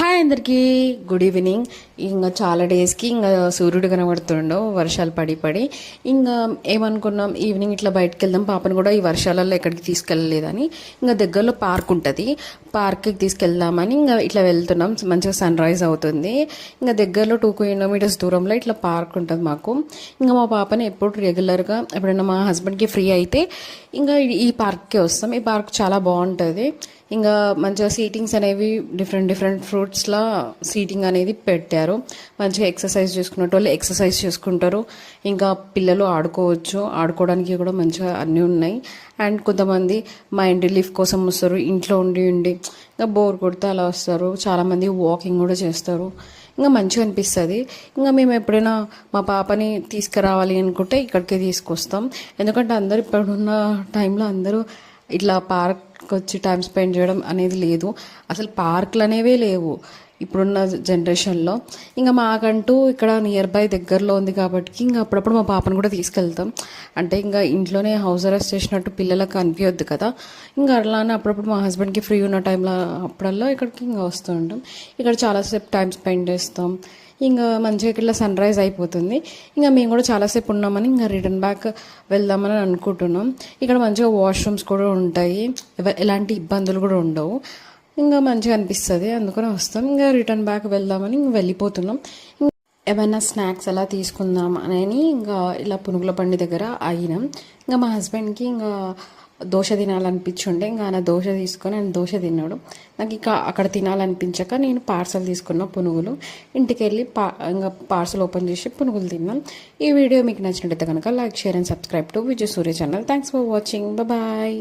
Hi అందరికీ good evening. ఇంకా చాలా డేస్కి ఇంకా సూర్యుడు కనబడుతుండో వర్షాలు పడి పడి ఇంకా ఏమనుకున్నాం ఈవినింగ్ ఇట్లా బయటకు వెళ్దాం, పాపను కూడా ఈ వర్షాలలో ఎక్కడికి తీసుకెళ్ళలేదని ఇంకా దగ్గరలో పార్క్ ఉంటుంది, పార్క్కి తీసుకెళ్దామని ఇంకా ఇట్లా వెళ్తున్నాం. మంచిగా సన్ రైజ్ అవుతుంది. ఇంకా దగ్గరలో 2 కిలోమీటర్స్ దూరంలో ఇట్లా పార్క్ ఉంటుంది మాకు. ఇంకా మా పాపని ఎప్పుడు రెగ్యులర్గా ఎప్పుడైనా మా హస్బెండ్కి ఫ్రీ అయితే ఇంకా ఈ పార్క్కి వస్తాం. ఈ పార్క్ చాలా బాగుంటుంది. ఇంకా మంచిగా సీటింగ్స్ అనేవి డిఫరెంట్ ఫ్రూట్స్లా సీటింగ్ అనేది పెట్టారు. మంచిగా ఎక్సర్సైజ్ చేసుకున్నట్టు వాళ్ళు ఎక్సర్సైజ్ చేసుకుంటారు. ఇంకా పిల్లలు ఆడుకోవడానికి కూడా మంచిగా అన్నీ ఉన్నాయి. అండ్ కొంతమంది మైండ్ రిలీఫ్ కోసం వస్తారు, ఇంట్లో ఉండి ఇంకా బోర్ కొడితే అలా వస్తారు. చాలామంది వాకింగ్ కూడా చేస్తారు. ఇంకా మంచిగా అనిపిస్తుంది. ఇంకా మేము ఎప్పుడైనా మా పాపని తీసుకురావాలి అనుకుంటే ఇక్కడికే తీసుకొస్తాం. ఎందుకంటే అందరూ ఇప్పుడున్న టైంలో అందరూ ఇట్లా పార్క్ వచ్చి టైం స్పెండ్ చేయడం అనేది లేదు. అసలు పార్కులు అనేవే లేవు ఇప్పుడున్న జనరేషన్లో. ఇంకా మాకంటూ ఇక్కడ నియర్ బై దగ్గరలో ఉంది కాబట్టి ఇంకా అప్పుడప్పుడు మా పాపను కూడా తీసుకెళ్తాం. అంటే ఇంకా ఇంట్లోనే హౌస్ అరెస్ట్ చేసినట్టు పిల్లలకు అనిపించొద్దు కదా. ఇంకా అట్లానే అప్పుడప్పుడు మా హస్బెండ్కి ఫ్రీ ఉన్న టైంలో అప్పుడల్లా ఇక్కడికి ఇంకా వస్తూ ఉంటాం. ఇక్కడ చాలాసేపు టైం స్పెండ్ చేస్తాం. ఇంకా మంచిగా ఇట్లా సన్ రైజ్ అయిపోతుంది. ఇంకా మేము కూడా చాలాసేపు ఉన్నామని ఇంకా రిటర్న్ బ్యాక్ వెళ్దామని అనుకుంటున్నాం. ఇక్కడ మంచిగా వాష్రూమ్స్ కూడా ఉంటాయి, ఎలాంటి ఇబ్బందులు కూడా ఉండవు. ఇంకా మంచిగా అనిపిస్తుంది, అందుకని వస్తాం. ఇంకా రిటర్న్ బ్యాక్ వెళ్దామని ఇంకా వెళ్ళిపోతున్నాం. ఏమైనా స్నాక్స్ అలా తీసుకుందాం అని ఇంకా ఇలా పునుగుల బండి దగ్గర ఆగినాం. ఇంకా మా హస్బెండ్కి ఇంకా దోశ తినాలనిపించుండే ఇంకా ఆయన దోశ తీసుకొని ఆయన దోశ తిన్నాడు. నాకు ఇక అక్కడ తినాలనిపించక నేను పార్సల్ తీసుకున్న పునుగులు ఇంటికి వెళ్ళి ఇంకా పార్సల్ ఓపెన్ చేసి పునుగులు తిన్నాం. ఈ వీడియో మీకు నచ్చినట్టయితే కనుక like, share and subscribe to Vijay Surya channel. Thanks for watching. Bye.